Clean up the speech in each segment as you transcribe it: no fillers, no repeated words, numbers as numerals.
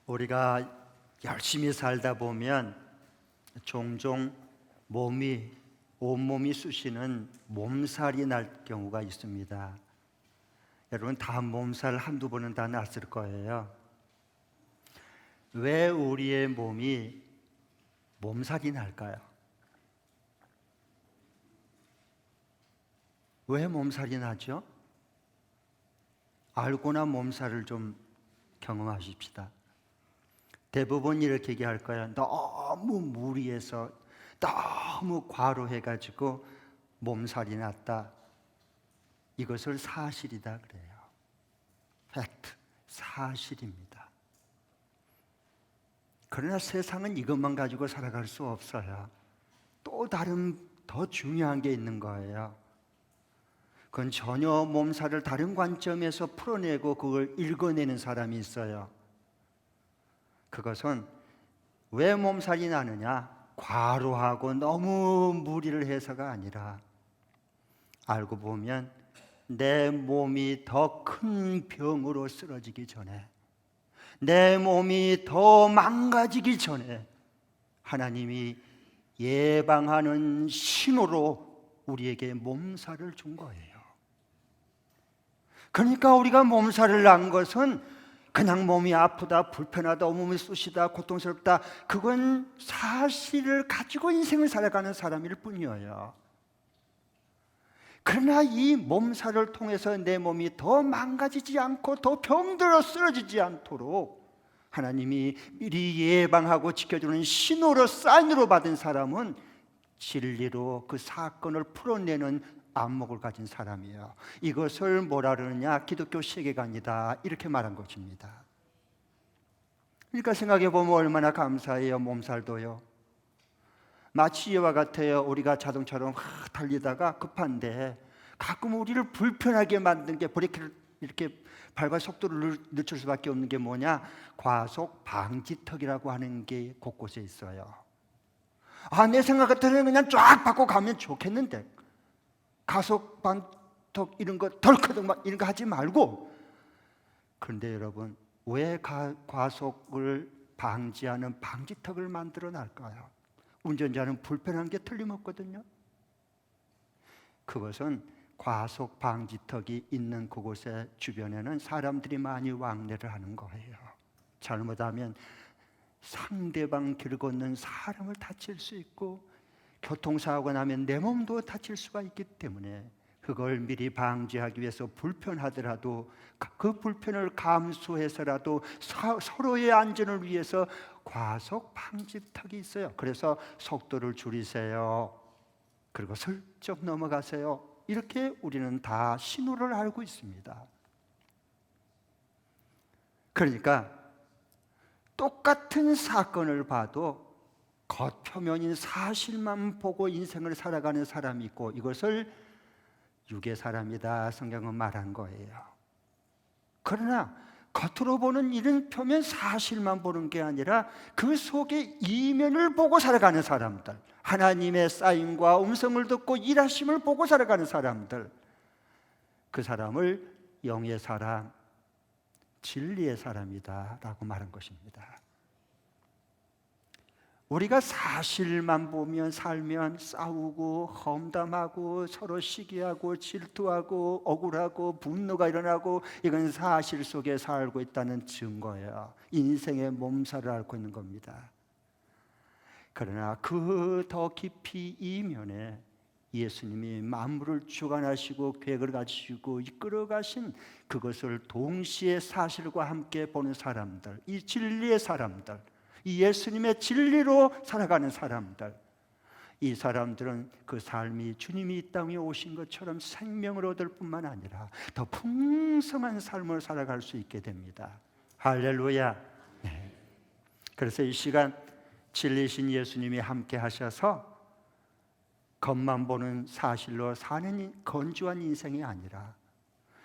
우리가 열심히 살다 보면 종종 온몸이 쑤시는 몸살이 날 경우가 있습니다. 여러분 다 몸살 한두 번은 다 났을 거예요. 왜 우리의 몸이 몸살이 날까요? 왜 몸살이 나죠? 알고나 몸살을 좀 경험하십시다. 대부분 이렇게 얘기할 거예요. 너무 무리해서 너무 과로해가지고 몸살이 났다. 이것을 사실이다 그래요. 팩트, 사실입니다. 그러나 세상은 이것만 가지고 살아갈 수 없어요. 또 다른 더 중요한 게 있는 거예요. 그건 전혀 몸살을 다른 관점에서 풀어내고 그걸 읽어내는 사람이 있어요. 그것은 왜 몸살이 나느냐? 과로하고 너무 무리를 해서가 아니라 알고 보면 내 몸이 더 큰 병으로 쓰러지기 전에, 내 몸이 더 망가지기 전에 하나님이 예방하는 신호로 우리에게 몸살을 준 거예요. 그러니까 우리가 몸살을 난 것은 그냥 몸이 아프다, 불편하다, 온몸이 쑤시다, 고통스럽다, 그건 사실을 가지고 인생을 살아가는 사람일 뿐이에요. 그러나 이 몸살을 통해서 내 몸이 더 망가지지 않고 더 병들어 쓰러지지 않도록 하나님이 미리 예방하고 지켜주는 신호로, 사인으로 받은 사람은 진리로 그 사건을 풀어내는 안목을 가진 사람이에요. 이것을 뭐라 그러느냐? 기독교 세계관이다, 이렇게 말한 것입니다. 그러니까 생각해 보면 얼마나 감사해요. 몸살도요, 마치 이와 같아요. 우리가 자동차로 달리다가 급한데 가끔 우리를 불편하게 만든 게, 브레이크를 이렇게 밟아 속도를 늦출 수밖에 없는 게 뭐냐? 과속 방지턱이라고 하는 게 곳곳에 있어요. 내 생각 같아서는 그냥 쫙 밟고 가면 좋겠는데 가속 방지턱 이런 거 덜커덕 막 이런 거 하지 말고. 그런데 여러분, 왜 과속을 방지하는 방지턱을 만들어 놨을까요? 운전자는 불편한 게 틀림없거든요. 그것은 과속 방지턱이 있는 그곳의 주변에는 사람들이 많이 왕래를 하는 거예요. 잘못하면 상대방 길 걷는 사람을 다칠 수 있고, 교통사고가 나면 내 몸도 다칠 수가 있기 때문에 그걸 미리 방지하기 위해서 불편하더라도 그 불편을 감수해서라도 서로의 안전을 위해서 과속 방지턱이 있어요. 그래서 속도를 줄이세요, 그리고 슬쩍 넘어가세요, 이렇게 우리는 다 신호를 알고 있습니다. 그러니까 똑같은 사건을 봐도 겉표면인 사실만 보고 인생을 살아가는 사람이 있고, 이것을 육의 사람이다, 성경은 말한 거예요. 그러나 겉으로 보는 이런 표면 사실만 보는 게 아니라 그 속에 이면을 보고 살아가는 사람들, 하나님의 사인과 음성을 듣고 일하심을 보고 살아가는 사람들, 그 사람을 영의 사람, 진리의 사람이다 라고 말한 것입니다. 우리가 사실만 보면 살면 싸우고 험담하고 서로 시기하고 질투하고 억울하고 분노가 일어나고, 이건 사실 속에 살고 있다는 증거예요. 인생의 몸살을 앓고 있는 겁니다. 그러나 그 더 깊이 이면에 예수님이 만물을 주관하시고 계획을 가지시고 이끌어 가신 그것을 동시에 사실과 함께 보는 사람들, 이 진리의 사람들, 이 예수님의 진리로 살아가는 사람들, 이 사람들은 그 삶이 주님이 이 땅에 오신 것처럼 생명을 얻을 뿐만 아니라 더 풍성한 삶을 살아갈 수 있게 됩니다. 할렐루야. 네. 그래서 이 시간 진리신 예수님이 함께 하셔서 겉만 보는 사실로 사는 건조한 인생이 아니라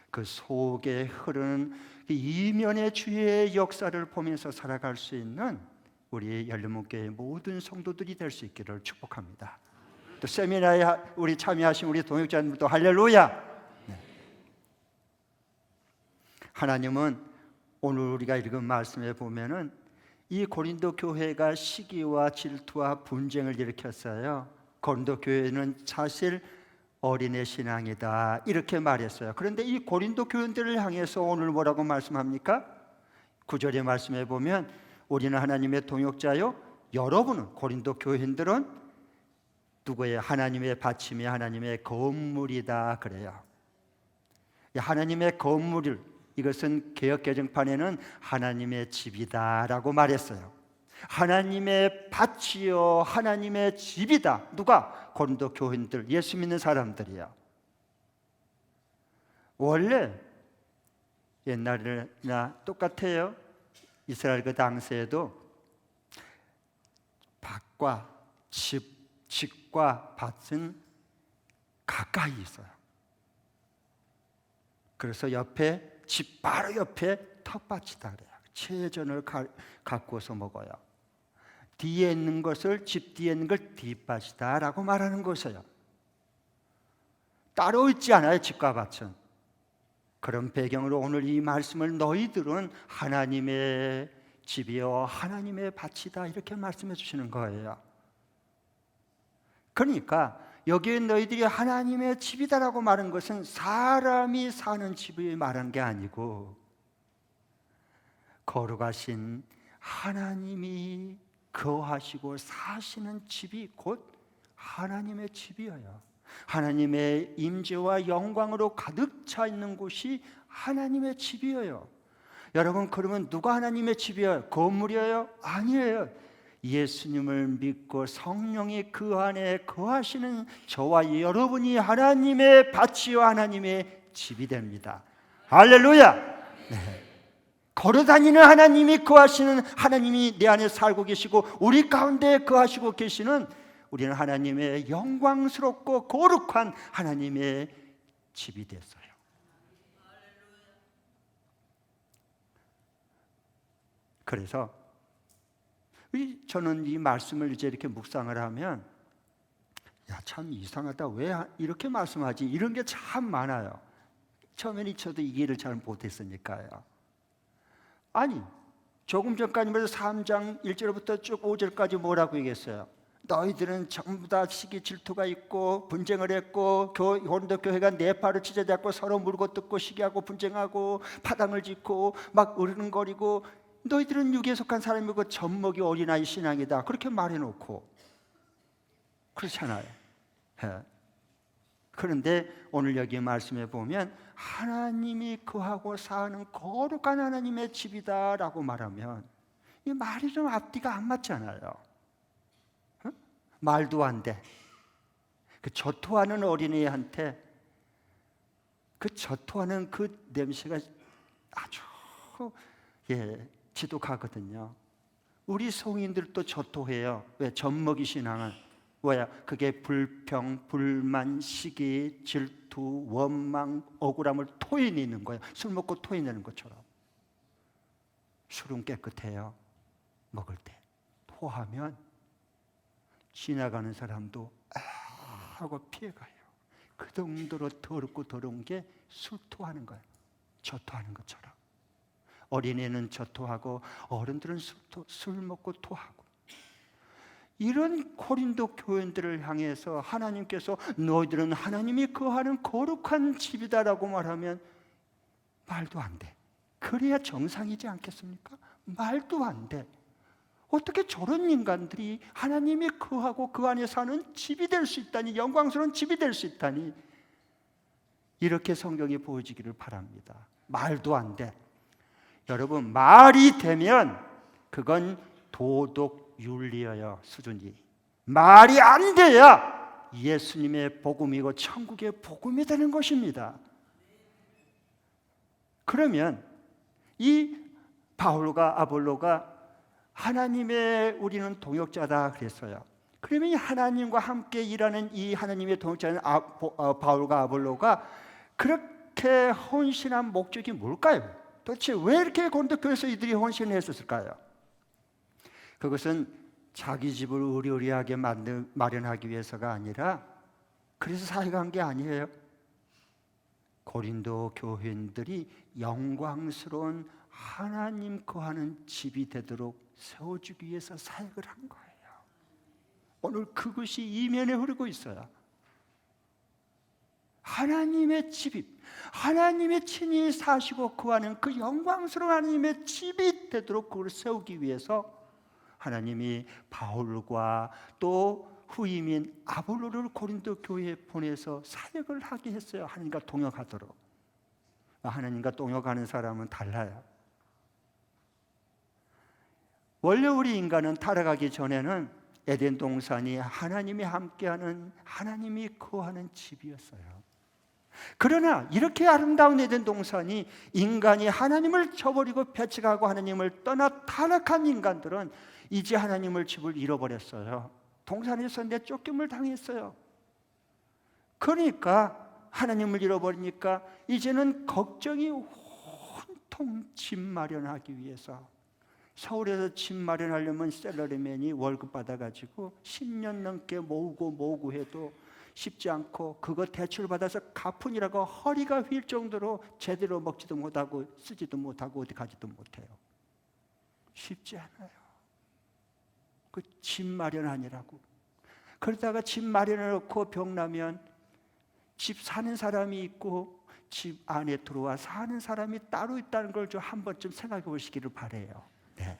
그 속에 흐르는 이면의 주의 역사를 보면서 살아갈 수 있는 우리 열린문교회 모든 성도들이 될 수 있기를 축복합니다. 또 세미나에 우리 참여하신 우리 동역자님도 할렐루야. 네. 하나님은 오늘 우리가 읽은 말씀에 보면은 이 고린도 교회가 시기와 질투와 분쟁을 일으켰어요. 고린도 교회는 사실 어린애 신앙이다 이렇게 말했어요. 그런데 이 고린도 교인들을 향해서 오늘 뭐라고 말씀합니까? 9절의 말씀에 보면 우리는 하나님의 동역자요, 여러분은, 고린도 교인들은 누구예요? 하나님의 받침이 하나님의 건물이다 그래요. 하나님의 건물을, 이것은 개역개정판에는 하나님의 집이다라고 말했어요. 하나님의 밭이요 하나님의 집이다. 누가? 고린도 교인들, 예수 믿는 사람들이요. 원래 옛날이나 똑같아요. 이스라엘 그 당시에도 밭과 집과 밭은 가까이 있어요. 그래서 옆에, 집 바로 옆에 텃밭이다 그래요. 채전을 가꾸어서 먹어요. 뒤에 있는 것을, 집 뒤에 있는 걸 뒷밭이다 라고 말하는 것이에요. 따로 있지 않아요, 집과 밭은. 그런 배경으로 오늘 이 말씀을 너희들은 하나님의 집이요 하나님의 밭이다 이렇게 말씀해 주시는 거예요. 그러니까 여기에 너희들이 하나님의 집이다라고 말한 것은 사람이 사는 집을 말한 게 아니고 거룩하신 하나님이 거하시고 사시는 집이 곧 하나님의 집이에요. 하나님의 임재와 영광으로 가득 차 있는 곳이 하나님의 집이에요. 여러분, 그러면 누가 하나님의 집이에요? 건물이에요? 아니에요. 예수님을 믿고 성령이 그 안에 거하시는 저와 여러분이 하나님의 밭이요 하나님의 집이 됩니다. 할렐루야. 네. 걸어다니는 하나님이 거하시는, 하나님이 내 안에 살고 계시고 우리 가운데 거하시고 계시는, 우리는 하나님의 영광스럽고 거룩한 하나님의 집이 됐어요. 그래서 저는 이 말씀을 이제 이렇게 묵상을 하면, 야, 참 이상하다, 왜 이렇게 말씀하지? 이런 게 참 많아요. 처음에는 저도 이해를 잘 못했으니까요. 아니, 조금 전까지만 해도 3장 1절부터 쭉 5절까지 뭐라고 얘기했어요? 너희들은 전부 다 시기 질투가 있고 분쟁을 했고, 고린도 교회가 네 팔을 찢어잡고 서로 물고 뜯고 시기하고 분쟁하고 파당을 짓고 막 으르렁거리고, 너희들은 육에 속한 사람이고 젖먹이 어린아이 신앙이다 그렇게 말해놓고 그렇잖아요. 예. 그런데 오늘 여기 말씀에 보면 하나님이 거하고 사는 거룩한 하나님의 집이다라고 말하면 이 말이 좀 앞뒤가 안 맞잖아요. 말도 안 돼. 그 저토하는 어린이한테 그 저토하는 그 냄새가 아주 지독하거든요. 우리 성인들도 저토해요. 왜? 젖먹이 신앙은 뭐야? 그게 불평, 불만, 시기, 질투, 원망, 억울함을 토해내는 거예요. 술 먹고 토해내는 것처럼. 술은 깨끗해요. 먹을 때 토하면 지나가는 사람도 하고 피해가요. 그 정도로 더럽고 더러운 게 술 토하는 거예요. 저토하는 것처럼. 어린애는 저토하고 어른들은 술 먹고 토하고. 이런 고린도 교인들을 향해서 하나님께서 너희들은 하나님이 거하는 거룩한 집이다라고 말하면 말도 안 돼. 그래야 정상이지 않겠습니까? 말도 안 돼. 어떻게 저런 인간들이 하나님이 거하고 그 안에 사는 집이 될 수 있다니, 영광스러운 집이 될 수 있다니, 이렇게 성경이 보여지기를 바랍니다. 말도 안 돼. 여러분, 말이 되면 그건 도덕 윤리예요. 수준이. 말이 안 돼야 예수님의 복음이고 천국의 복음이 되는 것입니다. 그러면 이 바울과 아볼로가 하나님의 우리는 동역자다 그랬어요. 그러면 이 하나님과 함께 일하는 이 하나님의 동역자는 바울과 아볼로가 그렇게 헌신한 목적이 뭘까요? 도대체 왜 이렇게 고린도 교회에서 이들이 헌신을 했었을까요? 그것은 자기 집을 의리의리하게 마련하기 위해서가 아니라, 그래서 사회가 한 게 아니에요. 고린도 교회인들이 영광스러운 하나님 거하는 집이 되도록 세워주기 위해서 사역을 한 거예요. 오늘 그것이 이면에 흐르고 있어요. 하나님의 집이, 하나님의 친히 사시고 거하는 그 영광스러운 하나님의 집이 되도록 그걸 세우기 위해서 하나님이 바울과 또 후임인 아볼로를 고린도 교회에 보내서 사역을 하게 했어요. 하나님과 동역하도록. 하나님과 동역하는 사람은 달라요. 원래 우리 인간은 타락하기 전에는 에덴 동산이 하나님이 함께하는, 하나님이 거하는 집이었어요. 그러나 이렇게 아름다운 에덴 동산이 인간이 하나님을 저버리고 배척하고 하나님을 떠나 타락한 인간들은 이제 하나님을 집을 잃어버렸어요. 동산에서 내쫓김을 당했어요. 그러니까 하나님을 잃어버리니까 이제는 걱정이 온통 집 마련하기 위해서. 서울에서 집 마련하려면 셀러리맨이 월급 받아가지고 10년 넘게 모으고 해도 쉽지 않고, 그거 대출 받아서 갚으니라고 허리가 휠 정도로 제대로 먹지도 못하고 쓰지도 못하고 어디 가지도 못해요. 쉽지 않아요. 그 집 마련하니라고. 그러다가 집 마련해놓고 병나면 집 사는 사람이 있고 집 안에 들어와 사는 사람이 따로 있다는 걸 좀 한 번쯤 생각해 보시기를 바라요. 네.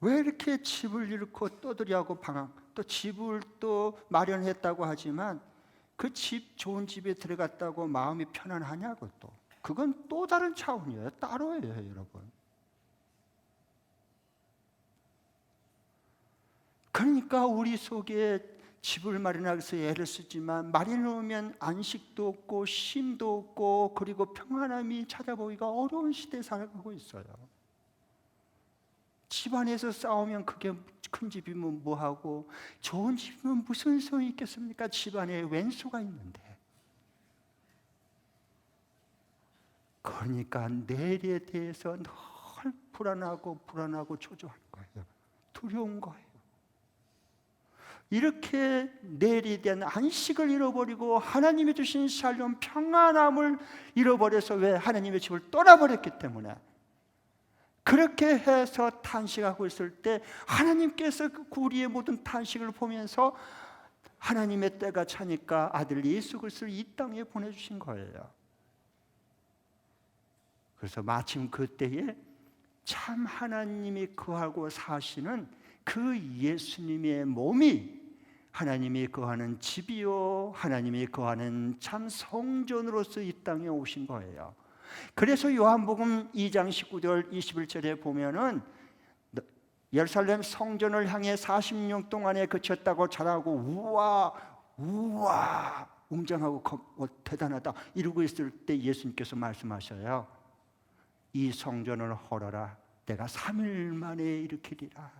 왜 이렇게 집을 잃고 떠들이하고 방황, 또 집을 또 마련했다고 하지만 그 집, 좋은 집에 들어갔다고 마음이 편안하냐고. 또 그건 또 다른 차원이에요. 따로예요, 여러분. 그러니까 우리 속에 집을 마련하기 위해서 애를 쓰지만 마련해놓으면 안식도 없고 쉼도 없고 그리고 평안함이 찾아보기가 어려운 시대에 살아가고 있어요. 집안에서 싸우면 그게 큰 집이면 뭐하고 좋은 집이면 무슨 소용이 있겠습니까? 집안에 왼수가 있는데. 그러니까 내일에 대해서 늘 불안하고 초조한 거예요. 두려운 거예요. 이렇게 내일에 대한 안식을 잃어버리고 하나님이 주신 샬롬 평안함을 잃어버려서, 왜? 하나님의 집을 떠나버렸기 때문에. 그렇게 해서 탄식하고 있을 때 하나님께서 그 우리의 모든 탄식을 보면서 하나님의 때가 차니까 아들 예수 그리스도를 이 땅에 보내주신 거예요. 그래서 마침 그때에 참 하나님이 거하고 사시는 그 예수님의 몸이 하나님이 거하는 집이요, 하나님이 거하는 참 성전으로서 이 땅에 오신 거예요. 그래서 요한복음 2장 19절 21절에 보면은 예루살렘 성전을 향해 40년 동안에 그쳤다고 잘하고 우와 웅장하고 대단하다 이러고 있을 때 예수님께서 말씀하셔요. 이 성전을 헐어라. 내가 3일 만에 일으키리라.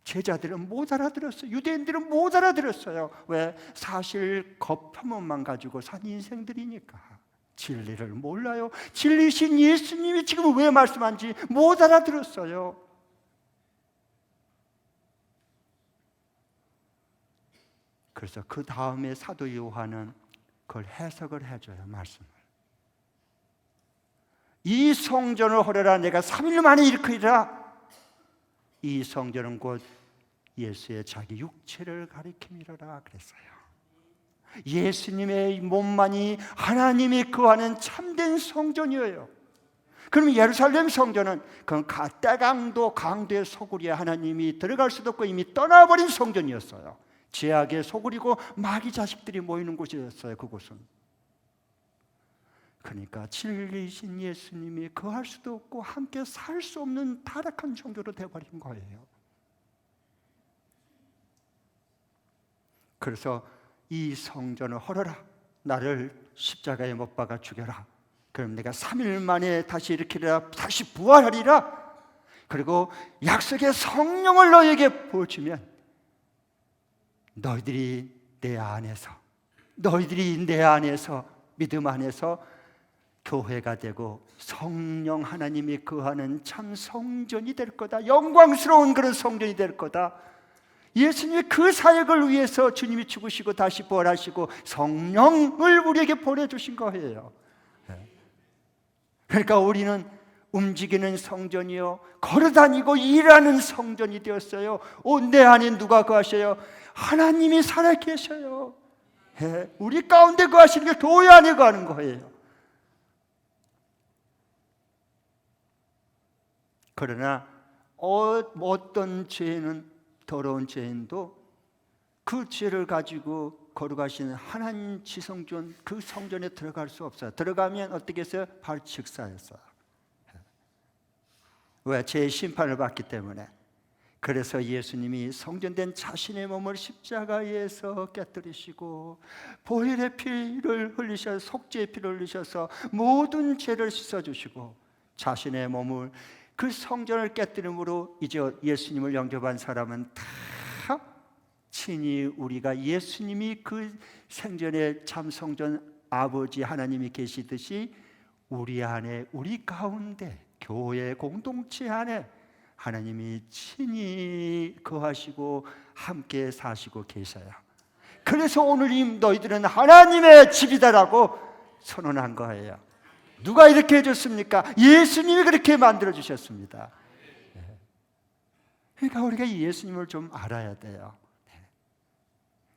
제자들은 못 알아들었어요. 유대인들은 못 알아들었어요. 왜? 사실 겉표면만 가지고 산 인생들이니까. 진리를 몰라요. 진리신 예수님이 지금 왜 말씀한지 못 알아들었어요. 그래서 그 다음에 사도 요한은 그걸 해석을 해줘요. 말씀을. 이 성전을 헐어라. 내가 3일 만에 일으키리라. 이 성전은 곧 예수의 자기 육체를 가리킴이라 그랬어요. 예수님의 몸만이 하나님이 거하는 참된 성전이에요. 그럼 예루살렘 성전은 그 때강도의 소굴이에 하나님이 들어갈 수도 없고 이미 떠나버린 성전이었어요. 죄악의 소굴이고 마귀 자식들이 모이는 곳이었어요. 그곳은. 그러니까 진리이신 예수님이 거할 수도 없고 함께 살 수 없는 타락한 종교로 되어버린 거예요. 그래서 이 성전을 헐어라. 나를 십자가에 못 박아 죽여라. 그럼 내가 3일 만에 다시 일으키리라. 다시 부활하리라. 그리고 약속의 성령을 너에게 부어주면 너희들이 내 안에서 믿음 안에서 교회가 되고 성령 하나님이 거하는 참 성전이 될 거다. 영광스러운 그런 성전이 될 거다. 예수님이 그 사역을 위해서 주님이 죽으시고 다시 부활하시고 성령을 우리에게 보내주신 거예요. 그러니까 우리는 움직이는 성전이요, 걸어다니고 일하는 성전이 되었어요. 내 안에 누가 거하셔요? 하나님이 살아계셔요. 우리 가운데 거하시는 게 교회 안에 거하는 거예요. 그러나 어떤 죄는, 더러운 죄인도 그 죄를 가지고 거룩하신 하나님 지성전, 그 성전에 들어갈 수 없어요. 들어가면 어떻게 했어요? 발칙사였어요. 왜? 죄의 심판을 받기 때문에. 그래서 예수님이 성전된 자신의 몸을 십자가에서 깨뜨리시고 보혈의 피를 흘리셔서, 속죄의 피를 흘리셔서 모든 죄를 씻어주시고 자신의 몸을, 그 성전을 깨뜨림으로 이제 예수님을 영접한 사람은 다 친히 우리가 예수님이 그 생전에 참 성전 아버지 하나님이 계시듯이 우리 안에, 우리 가운데, 교회 공동체 안에 하나님이 친히 거하시고 함께 사시고 계셔요. 그래서 오늘 너희들은 하나님의 집이다라고 선언한 거예요. 누가 이렇게 해줬습니까? 예수님이 그렇게 만들어 주셨습니다. 그러니까 우리가 예수님을 좀 알아야 돼요.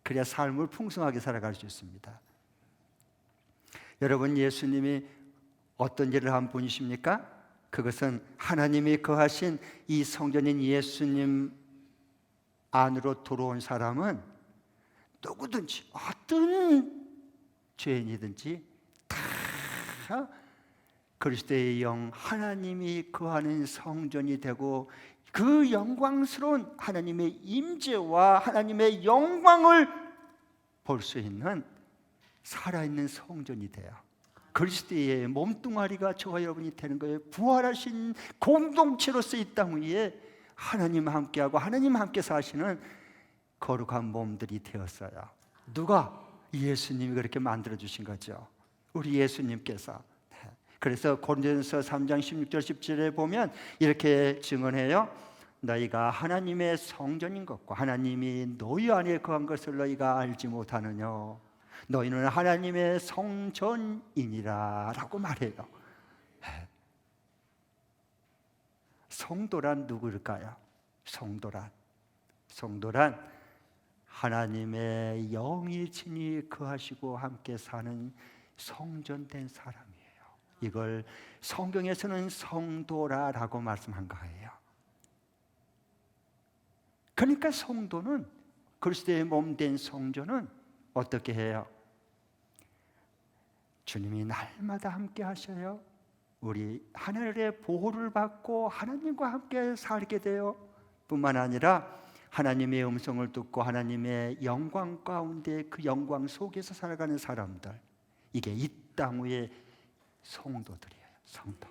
그래야 삶을 풍성하게 살아갈 수 있습니다. 여러분, 예수님이 어떤 일을 한 분이십니까? 그것은 하나님이 거하신 이 성전인 예수님 안으로 들어온 사람은 누구든지 어떤 죄인이든지 다 그리스도의 영, 하나님이 거하는 성전이 되고 그 영광스러운 하나님의 임재와 하나님의 영광을 볼 수 있는 살아있는 성전이 돼요. 그리스도의 몸뚱아리가 저와 여러분이 되는 거예요. 부활하신 공동체로서 이 땅 위에 하나님과 함께하고 하나님과 함께 사시는 거룩한 몸들이 되었어요. 누가? 예수님이 그렇게 만들어주신 거죠. 우리 예수님께서. 그래서 고린도전서 3장 16절 17절에 보면 이렇게 증언해요. 너희가 하나님의 성전인 것과 하나님이 너희 안에 거한 것을 너희가 알지 못하느냐. 너희는 하나님의 성전이니라 라고 말해요. 성도란 누구일까요? 성도란 하나님의 영이 친히 거하시고 함께 사는 성전된 사람이에요. 이걸 성경에서는 성도라라고 말씀한 거예요. 그러니까 성도는, 그리스도의 몸된 성전은 어떻게 해요? 주님이 날마다 함께 하셔요. 우리 하늘의 보호를 받고 하나님과 함께 살게 돼요. 뿐만 아니라 하나님의 음성을 듣고 하나님의 영광 가운데, 그 영광 속에서 살아가는 사람들, 이게 이 땅 위에 성도들이에요. 성도.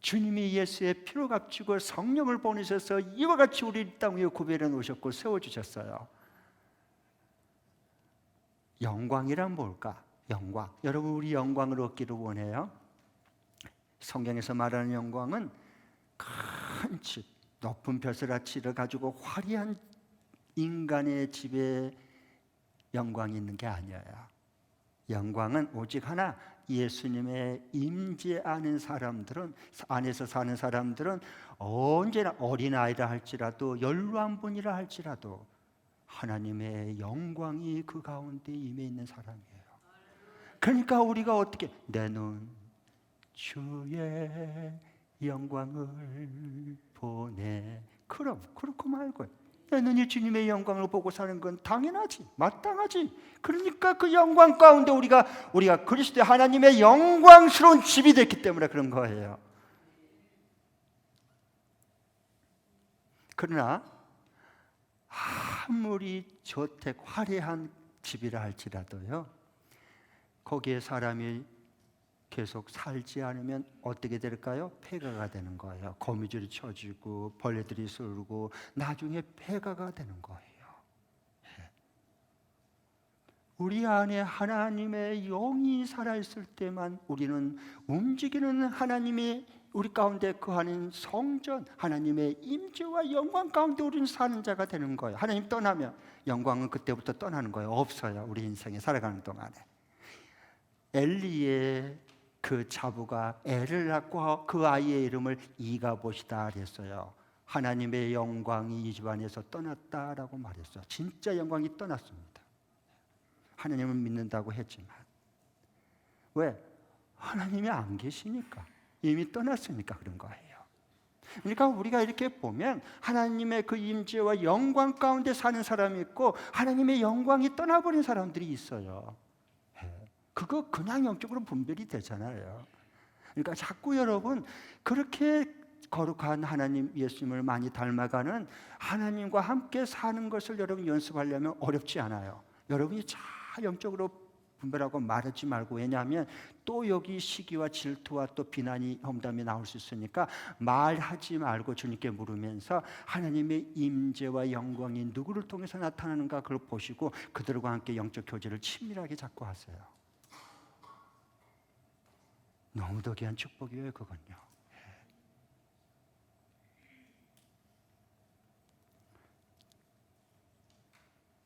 주님이 예수의 피로 값지고 성령을 보내셔서 이와 같이 우리 땅 위에 구별해 놓으셨고 세워주셨어요. 영광이란 뭘까? 영광. 여러분, 우리 영광을 얻기를 원해요. 성경에서 말하는 영광은 큰 집, 높은 벼슬아치를 가지고 화려한 인간의 집에 영광이 있는 게 아니에요. 영광은 오직 하나, 예수님의 임재하는 사람들은, 안에서 사는 사람들은 언제나 어린아이라 할지라도 연로한 분이라 할지라도 하나님의 영광이 그 가운데 임해 있는 사람이에요. 그러니까 우리가 어떻게, 내 눈 주의 영광을 보네. 그럼 그렇고 말고 내 눈이 주님의 영광을 보고 사는 건 당연하지, 마땅하지. 그러니까 그 영광 가운데 우리가 그리스도의 하나님의 영광스러운 집이 됐기 때문에 그런 거예요. 그러나 아무리 저택 화려한 집이라 할지라도요, 거기에 사람이 계속 살지 않으면 어떻게 될까요? 폐가가 되는 거예요. 거미줄이 쳐지고 벌레들이 쏠고 나중에 폐가가 되는 거예요. 우리 안에 하나님의 영이 살아있을 때만 우리는 움직이는 하나님의 우리 가운데 거하는 성전, 하나님의 임재와 영광 가운데 우리는 사는 자가 되는 거예요. 하나님 떠나면 영광은 그때부터 떠나는 거예요. 없어요. 우리 인생에 살아가는 동안에. 엘리의 그 자부가 애를 낳고 그 아이의 이름을 이가봇이다 그랬어요. 하나님의 영광이 이 집안에서 떠났다라고 말했어요. 진짜 영광이 떠났습니다. 하나님을 믿는다고 했지만 왜? 하나님이 안 계시니까, 이미 떠났으니까 그런 거예요. 그러니까 우리가 이렇게 보면 하나님의 그 임재와 영광 가운데 사는 사람이 있고 하나님의 영광이 떠나버린 사람들이 있어요. 그거 그냥 영적으로 분별이 되잖아요. 그러니까 자꾸 여러분 그렇게 거룩한 하나님 예수님을 많이 닮아가는 하나님과 함께 사는 것을 여러분 연습하려면 어렵지 않아요. 여러분이 잘 영적으로 분별하고 말하지 말고, 왜냐하면 또 여기 시기와 질투와 또 비난이 험담이 나올 수 있으니까 말하지 말고 주님께 물으면서 하나님의 임재와 영광이 누구를 통해서 나타나는가 그걸 보시고 그들과 함께 영적 교제를 친밀하게 잡고 하세요. 너무도 귀한 축복이에요, 그건요.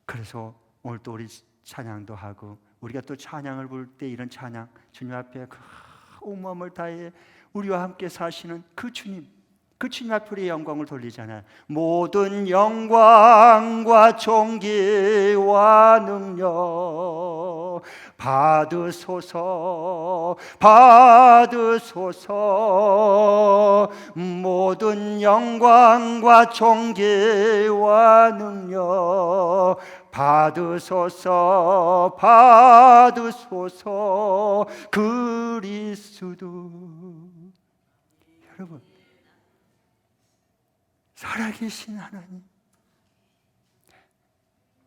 그래서 오늘 또 우리 찬양도 하고, 우리가 또 찬양을 부를 때 이런 찬양, 주님 앞에 그 온 마음을 다해 우리와 함께 사시는 그 주님 앞에 우리의 영광을 돌리잖아요. 모든 영광과 존귀와 능력 받으소서, 받으소서. 모든 영광과 존귀와 능력 받으소서, 받으소서. 그리스도. 여러분, 살아계신 하나님,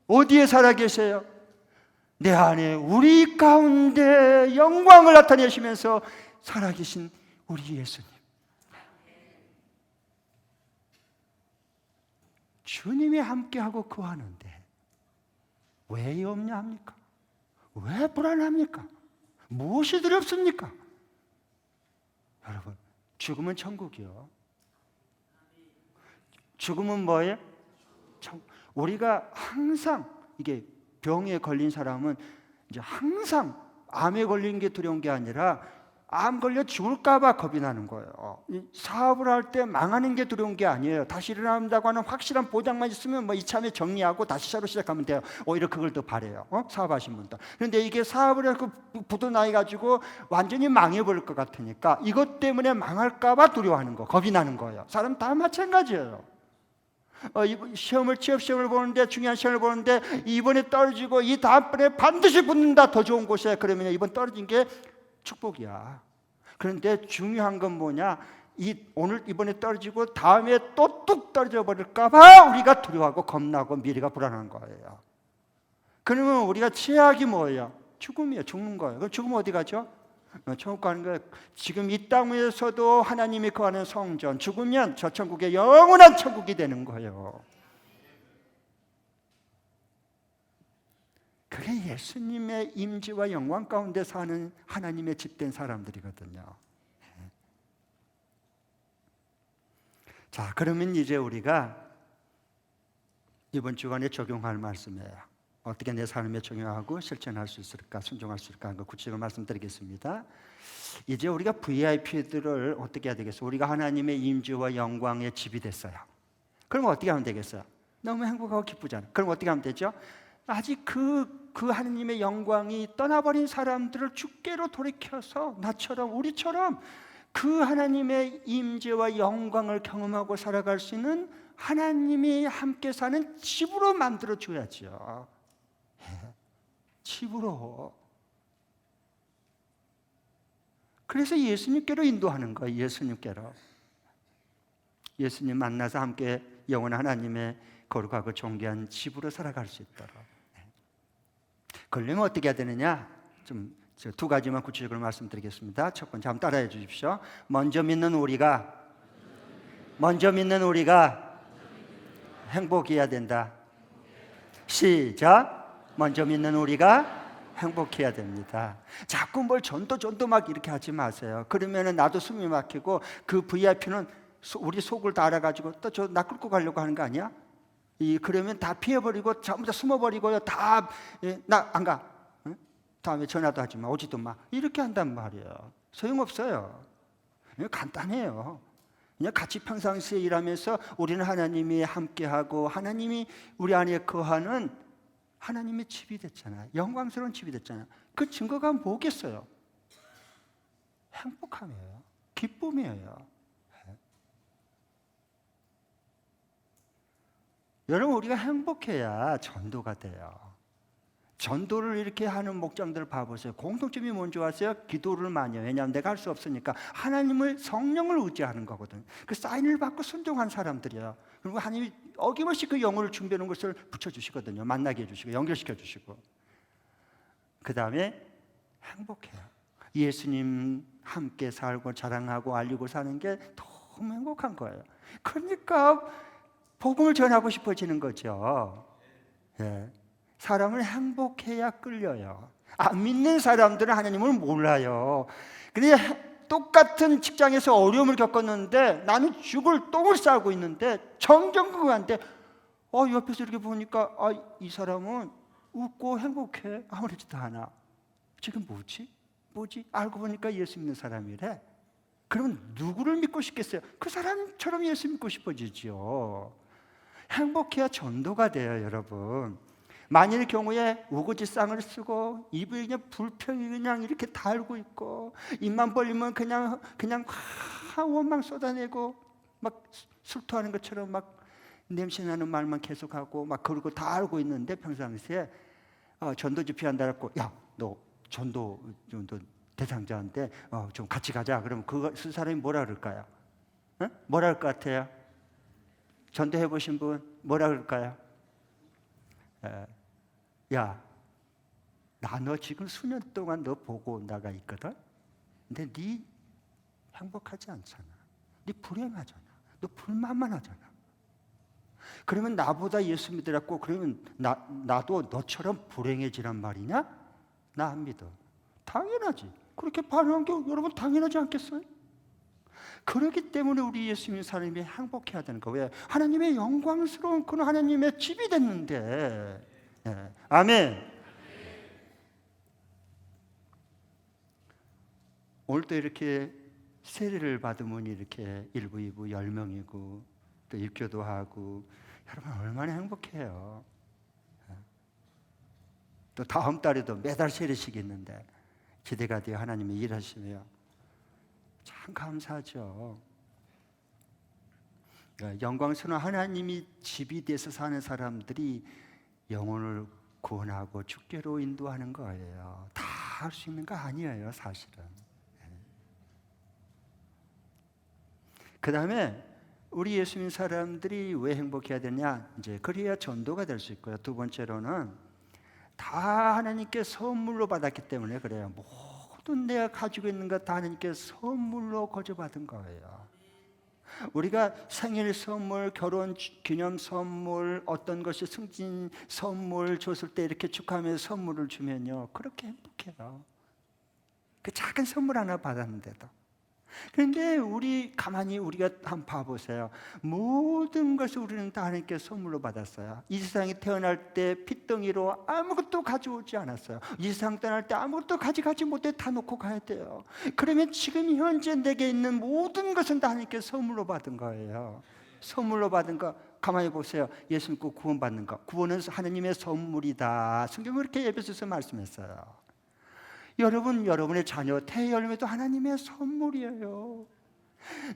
어디에 살아계세요? 내 안에, 우리 가운데 영광을 나타내시면서 살아계신 우리 예수님. 주님이 함께하고 거하는데 왜 염려합니까? 왜 불안합니까? 무엇이 두렵습니까? 여러분, 죽음은 천국이요. 죽음은 뭐예요? 우리가 항상, 이게 병에 걸린 사람은 이제 항상 암에 걸린 게 두려운 게 아니라 암 걸려 죽을까 봐 겁이 나는 거예요. 사업을 할 때 망하는 게 두려운 게 아니에요. 다시 일어난다고 하는 확실한 보장만 있으면 뭐 이참에 정리하고 다시 새로 시작하면 돼요. 오히려 그걸 더 바래요. 사업하신 분도. 그런데 이게 사업을 해서 부도 나이 가지고 완전히 망해버릴 것 같으니까 이것 때문에 망할까 봐 두려워하는 거, 겁이 나는 거예요. 사람 다 마찬가지예요. 취업 시험을 보는데, 중요한 시험을 보는데 이번에 떨어지고 이 다음번에 반드시 붙는다, 더 좋은 곳에. 그러면 이번 떨어진 게 축복이야. 그런데 중요한 건 뭐냐? 오늘 이번에 떨어지고 다음에 또 뚝 떨어져 버릴까 봐 우리가 두려워하고 겁나고 미래가 불안한 거예요. 그러면 우리가 최악이 뭐예요? 죽음이에요. 죽는 거예요. 그럼 죽으면 어디 가죠? 천국 가는 거예요. 지금 이 땅에서도 하나님이 거하는 성전, 죽으면 저 천국의 영원한 천국이 되는 거예요. 그게 예수님의 임재와 영광 가운데 사는 하나님의 집된 사람들이거든요. 자, 그러면 이제 우리가 이번 주간에 적용할 말씀이에요. 어떻게 내 삶에 적용하고 실천할 수 있을까, 순종할 수 있을까 하는 거 구체적으로 말씀드리겠습니다. 이제 우리가 VIP들을 어떻게 해야 되겠어요? 우리가 하나님의 임재와 영광의 집이 됐어요. 그럼 어떻게 하면 되겠어요? 너무 행복하고 기쁘잖아요. 그럼 어떻게 하면 되죠? 아직 그 하나님의 영광이 떠나버린 사람들을 주께로 돌이켜서 나처럼, 우리처럼 그 하나님의 임재와 영광을 경험하고 살아갈 수 있는 하나님이 함께 사는 집으로 만들어 줘야죠. 집으로. 그래서 예수님께로 인도하는 거예요. 예수님께로. 예수님 만나서 함께 영원한 하나님의 거룩하고 존귀한 집으로 살아갈 수 있도록. 그러려면 어떻게 해야 되느냐? 좀 두 가지만 구체적으로 말씀드리겠습니다. 첫 번째, 한번 따라해 주십시오. 먼저 믿는 우리가 행복해야 된다. 시작. 먼저 믿는 우리가 행복해야 됩니다. 자꾸 뭘 전도 막 이렇게 하지 마세요. 그러면은 나도 숨이 막히고 그 VIP는 우리 속을 다 알아가지고 또 저 나 끌고 가려고 하는 거 아니야? 그러면 다 피해버리고 전부 다 숨어버리고요. 다 나 안 가. 응? 다음에 전화도 하지 마. 오지도 마. 이렇게 한단 말이에요. 소용없어요. 간단해요. 그냥 같이 평상시에 일하면서 우리는 하나님이 함께하고 하나님이 우리 안에 거하는 하나님의 집이 됐잖아요. 영광스러운 집이 됐잖아요. 그 증거가 뭐겠어요? 행복함이에요. 기쁨이에요. 여러분, 우리가 행복해야 전도가 돼요. 전도를 이렇게 하는 목장들 봐보세요. 공통점이 뭔지 아세요? 기도를 많이 해요. 왜냐하면 내가 할 수 없으니까 하나님을, 성령을 의지하는 거거든. 그 사인을 받고 순종한 사람들이에요. 그리고 하나님이 어김없이 그 영혼을 준비하는 것을 붙여주시거든요. 만나게 해주시고 연결시켜 주시고. 그 다음에 행복해요. 예수님 함께 살고 자랑하고 알리고 사는 게 너무 행복한 거예요. 그러니까 복음을 전하고 싶어지는 거죠. 예. 사람을 행복해야 끌려요. 안 믿는 사람들은 하나님을 몰라요. 근데 똑같은 직장에서 어려움을 겪었는데 나는 죽을 똥을 싸고 있는데 정정당한데 옆에서 이렇게 보니까 이 사람은 웃고 행복해. 아무렇지도 않아. 지금 뭐지? 알고 보니까 예수 믿는 사람이래. 그러면 누구를 믿고 싶겠어요? 그 사람처럼 예수 믿고 싶어지죠. 행복해야 전도가 돼요, 여러분. 만일 경우에 우거지쌍을 쓰고 입을 그냥 불평이 그냥 이렇게 달고 있고 입만 벌리면 그냥 원망 쏟아내고 막 술토하는 것처럼 막 냄새나는 말만 계속하고 막 그러고 다 알고 있는데 평상시에 전도 집회한다고 야, 너 전도 대상자인데 좀 같이 가자. 그러면 그 사람이 뭐라 그럴까요? 뭐라 할 것 같아요? 전도해 보신 분 뭐라 그럴까요? 야, 나 너 지금 수년 동안 너 보고 나가 있거든? 근데 네 행복하지 않잖아. 네 불행하잖아. 너 불만만 하잖아. 그러면 나보다 예수 믿으라고 그러면 나도 너처럼 불행해지란 말이냐? 나 안 믿어. 당연하지. 그렇게 반응한 게 여러분 당연하지 않겠어요? 그렇기 때문에 우리 예수 믿는 사람이 행복해야 되는 거예요. 왜? 하나님의 영광스러운 그런 하나님의 집이 됐는데. 네. 아멘. 오늘도 이렇게 세례를 받으면 이렇게 1부, 2부 10명이고 또 입교도 하고 여러분 얼마나 행복해요. 또 다음 달에도 매달 세례식 있는데 기대가 되어 하나님이 일하시며 참 감사하죠. 영광스러운 하나님이 집이 돼서 사는 사람들이 영혼을 구원하고 주께로 인도하는 거예요. 다 할 수 있는 거 아니에요, 사실은. 그 다음에 우리 예수 믿는 사람들이 왜 행복해야 되냐? 이제 그래야 전도가 될 수 있고요. 두 번째로는 다 하나님께 선물로 받았기 때문에 그래요. 모든 내가 가지고 있는 것 다 하나님께 선물로 거저받은 거예요. 우리가 생일 선물, 결혼 기념 선물, 어떤 것이 승진 선물 줬을 때 이렇게 축하하면서 선물을 주면요, 그렇게 행복해요. 그 작은 선물 하나 받았는데도. 그런데 가만히 우리가 한번 봐보세요. 모든 것을 우리는 다 하나님께 선물로 받았어요. 이 세상에 태어날 때 핏덩이로 아무것도 가져오지 않았어요. 이 세상 떠날 때 아무것도 가져가지 못해 다 놓고 가야 돼요. 그러면 지금 현재 내게 있는 모든 것은 다 하나님께 선물로 받은 거예요. 선물로 받은 거 가만히 보세요. 예수 믿고 구원받는 거. 구원은 하나님의 선물이다. 성경은 그렇게 에베소서 말씀했어요. 여러분의 자녀 태열매도 하나님의 선물이에요.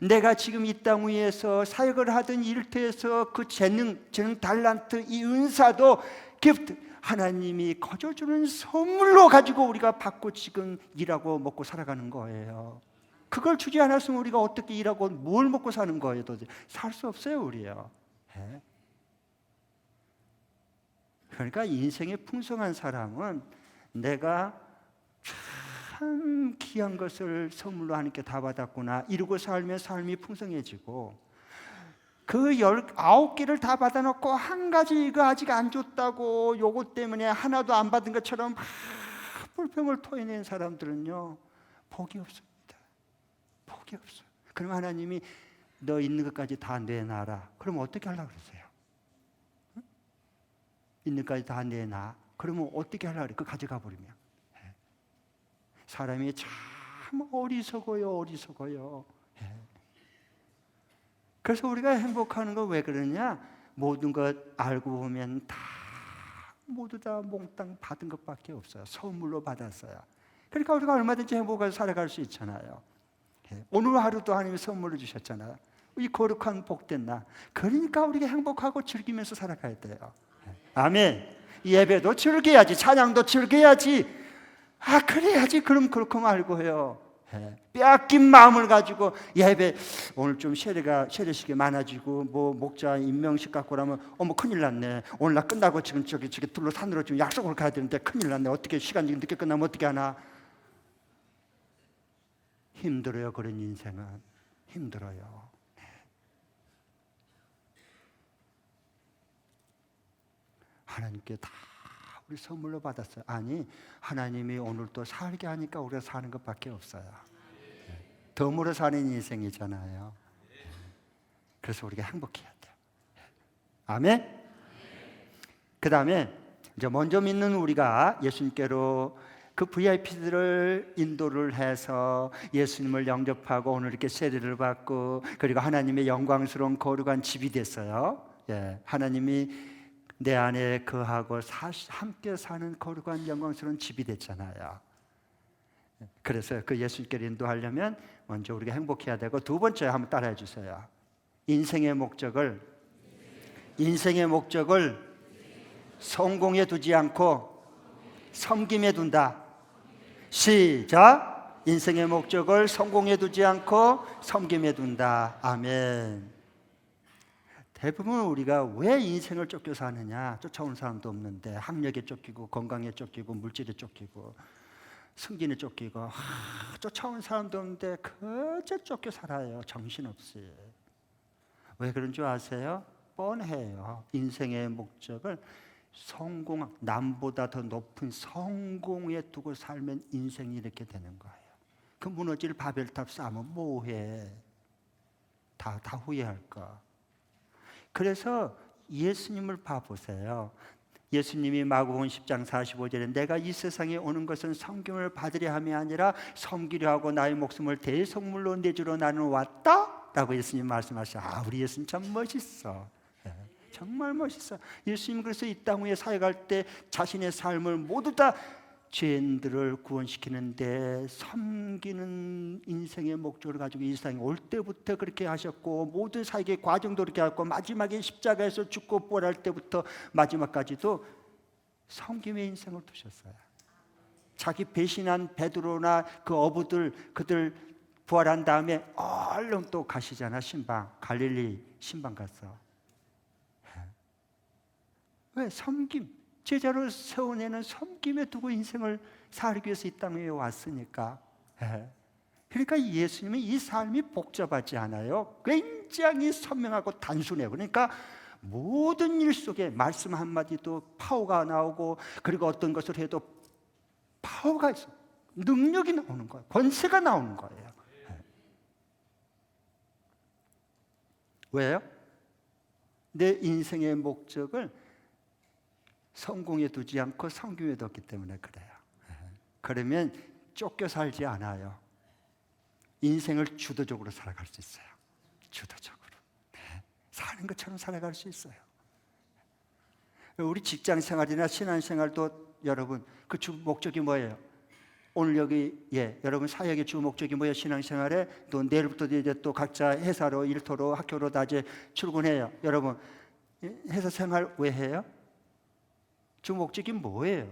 내가 지금 이 땅 위에서 사역을 하던 일터에서 그 재능, 달란트, 이 은사도 기프트, 하나님이 거저주는 선물로 가지고 우리가 받고 지금 일하고 먹고 살아가는 거예요. 그걸 주지 않았으면 우리가 어떻게 일하고 뭘 먹고 사는 거예요? 살 수 없어요, 우리요. 그러니까 인생의 풍성한 사람은 내가 참 귀한 것을 선물로 하나님께 다 받았구나 이러고 살면 삶이 풍성해지고, 그 19개를 다 받아놓고 한 가지 이거 아직 안 줬다고 요것 때문에 하나도 안 받은 것처럼 불평을 토해낸 사람들은요 복이 없습니다. 복이 없어요. 그럼 하나님이 너 있는 것까지 다 내놔라. 그럼 어떻게 하려고 그러세요? 응? 있는 것까지 다 내놔. 그러면 어떻게 하려고 그래? 그거 가져가 버리면. 사람이 참 어리석어요. 그래서 우리가 행복하는 거 왜 그러냐? 모든 것 알고 보면 다 모두 다 몽땅 받은 것밖에 없어요. 선물로 받았어요. 그러니까 우리가 얼마든지 행복하게 살아갈 수 있잖아요. 오늘 하루도 하나님이 선물로 주셨잖아요. 이 거룩한 복된 날. 그러니까 우리가 행복하고 즐기면서 살아가야 돼요. 아멘. 예배도 즐겨야지, 찬양도 즐겨야지. 그래야지. 그럼 그렇게 알고 해요. 빼앗긴 마음을 가지고 예배 오늘 좀 세례식이 많아지고 뭐 목자 임명식 갖고 그러면 어머 큰일 났네. 오늘 나 끝나고 지금 저기 둘로 산으로 지금 약속을 가야 되는데 큰일 났네. 어떻게 시간이 늦게 끝나면 어떻게 하나. 힘들어요. 그런 인생은 힘들어요. 하나님께 다 우리 선물로 받았어요. 아니 하나님이 오늘 또 살게 하니까 우리가 사는 것밖에 없어요. 덤으로 사는 인생이잖아요. 그래서 우리가 행복해야 돼요. 아멘. 그 다음에 이제 먼저 믿는 우리가 예수님께로 그 VIP들을 인도를 해서 예수님을 영접하고 오늘 이렇게 세례를 받고 그리고 하나님의 영광스러운 거룩한 집이 됐어요. 하나님이 내 안에 거하고 함께 사는 거룩한 영광스러운 집이 됐잖아요. 그래서 그 예수님께로 인도하려면 먼저 우리가 행복해야 되고 두 번째 한번 따라해 주세요. 인생의 목적을 성공에 두지 않고 섬김에 둔다. 시작. 인생의 목적을 성공에 두지 않고 섬김에 둔다. 아멘. 대부분 우리가 왜 인생을 쫓겨 사느냐? 쫓아오는 사람도 없는데 학력에 쫓기고 건강에 쫓기고 물질에 쫓기고 승진에 쫓기고 쫓아오는 사람도 없는데 그저 쫓겨 살아요. 정신없이. 왜 그런 줄 아세요? 뻔해요. 인생의 목적을 남보다 더 높은 성공에 두고 살면 인생이 이렇게 되는 거예요. 그 무너질 바벨탑 쌓으면 뭐해? 다 후회할 거. 그래서 예수님을 봐보세요. 예수님이 마가복음 10장 45절에 내가 이 세상에 오는 것은 섬김을 받으려 함이 아니라 섬기려 하고 나의 목숨을 대속물로 내주러 나는 왔다 라고 예수님 말씀하셔. 우리 예수님 참 멋있어. 정말 멋있어. 예수님 그래서 이 땅 위에 사역할 때 자신의 삶을 모두 다 죄인들을 구원시키는데 섬기는 인생의 목적을 가지고 이 세상에 올 때부터 그렇게 하셨고 모든 사역의 과정도 그렇게 하고 마지막에 십자가에서 죽고 부활할 때부터 마지막까지도 섬김의 인생을 두셨어요. 자기 배신한 베드로나 그 어부들 그들 부활한 다음에 얼른 또 가시잖아. 갈릴리 신방 갔어. 왜? 섬김. 제자로 세워내는 섬김에 두고 인생을 살기 위해서 이 땅에 왔으니까. 그러니까 예수님은 이 삶이 복잡하지 않아요. 굉장히 선명하고 단순해요. 그러니까 모든 일 속에 말씀 한마디도 파워가 나오고 그리고 어떤 것을 해도 파워가 있어. 능력이 나오는 거예요. 권세가 나오는 거예요. 왜요? 내 인생의 목적을 성공에 두지 않고 섬김에 뒀기 때문에 그래요. 그러면 쫓겨 살지 않아요. 인생을 주도적으로 살아갈 수 있어요. 주도적으로. 사는 것처럼 살아갈 수 있어요. 우리 직장 생활이나 신앙 생활도 여러분 그 주 목적이 뭐예요? 오늘 여기 여러분 사역의 주 목적이 뭐예요? 신앙 생활에 또 내일부터 이제 또 각자 회사로 일터로 학교로 다 이제 출근해요. 여러분 회사 생활 왜 해요? 주 목적이 뭐예요?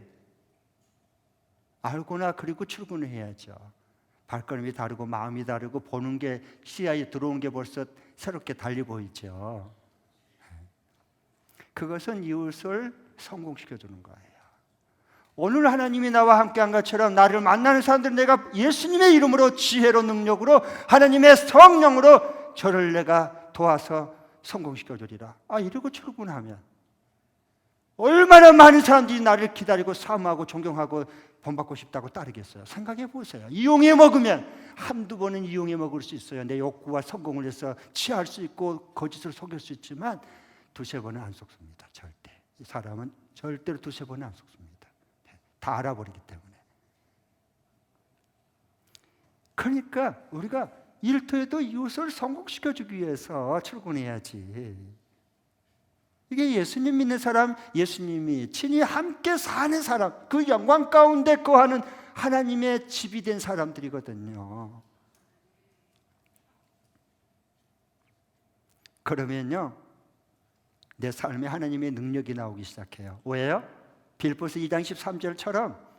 알고나 그리고 출근을 해야죠. 발걸음이 다르고 마음이 다르고 보는 게 시야에 들어온 게 벌써 새롭게 달리 보이죠. 그것은 이웃을 성공시켜주는 거예요. 오늘 하나님이 나와 함께한 것처럼 나를 만나는 사람들 내가 예수님의 이름으로 지혜로 능력으로 하나님의 성령으로 저를 내가 도와서 성공시켜주리라. 이러고 출근하면 얼마나 많은 사람들이 나를 기다리고 사모하고 존경하고 본받고 싶다고 따르겠어요? 생각해 보세요. 이용해 먹으면 한두 번은 이용해 먹을 수 있어요. 내 욕구와 성공을 해서 취할 수 있고 거짓을 속일 수 있지만 두세 번은 안 속습니다. 절대. 이 사람은 절대로 두세 번은 안 속습니다. 다 알아버리기 때문에. 그러니까 우리가 일터에도 이웃을 성공시켜주기 위해서 출근해야지. 이게 예수님 믿는 사람, 예수님이 친히 함께 사는 사람, 그 영광 가운데 거하는 하나님의 집이 된 사람들이거든요. 그러면요, 내 삶에 하나님의 능력이 나오기 시작해요. 왜요? 빌보스 2장 13절처럼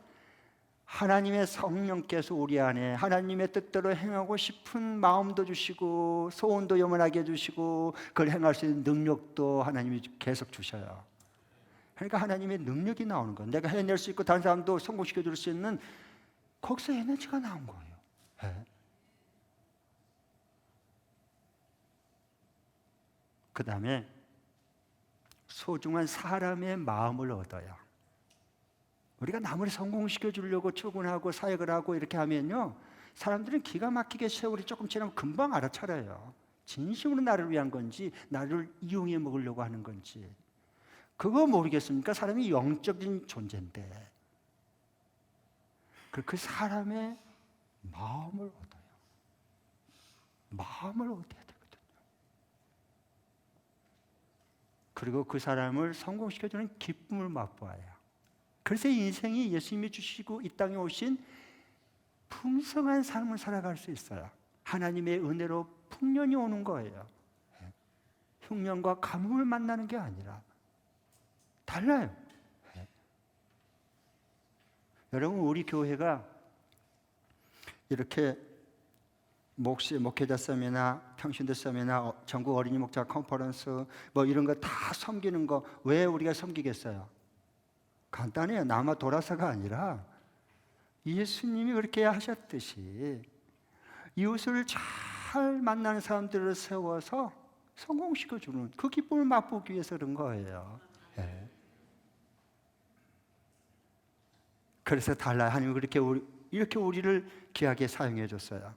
하나님의 성령께서 우리 안에 하나님의 뜻대로 행하고 싶은 마음도 주시고 소원도 영원하게 해주시고 그걸 행할 수 있는 능력도 하나님이 계속 주셔요. 그러니까 하나님의 능력이 나오는 거예요. 내가 해낼 수 있고 다른 사람도 성공시켜 줄 수 있는 거기서 에너지가 나온 거예요. 네. 그 다음에 소중한 사람의 마음을 얻어요. 우리가 남을 성공시켜 주려고 출근하고 사역을 하고 이렇게 하면요, 사람들은 기가 막히게 세월이 조금 지나면 금방 알아차려요. 진심으로 나를 위한 건지 나를 이용해 먹으려고 하는 건지. 그거 모르겠습니까? 사람이 영적인 존재인데 그 사람의 마음을 얻어요. 마음을 얻어야 되거든요. 그리고 그 사람을 성공시켜주는 기쁨을 맛보아요. 그래서 인생이 예수님이 주시고 이 땅에 오신 풍성한 삶을 살아갈 수 있어요. 하나님의 은혜로 풍년이 오는 거예요. 흉년과 가뭄을 만나는 게 아니라 달라요. 여러분, 우리 교회가 이렇게 목회자 세미나, 평신도 세미나, 전국 어린이 목자 컨퍼런스 뭐 이런 거 다 섬기는 거 왜 우리가 섬기겠어요? 간단해요. 남아 돌아서가 아니라 예수님이 그렇게 하셨듯이 이웃을 잘 만나는 사람들을 세워서 성공시켜주는 그 기쁨을 맛보기 위해서 그런 거예요. 네. 그래서 달라요. 하나님이 이렇게 우리를 귀하게 사용해 줬어요.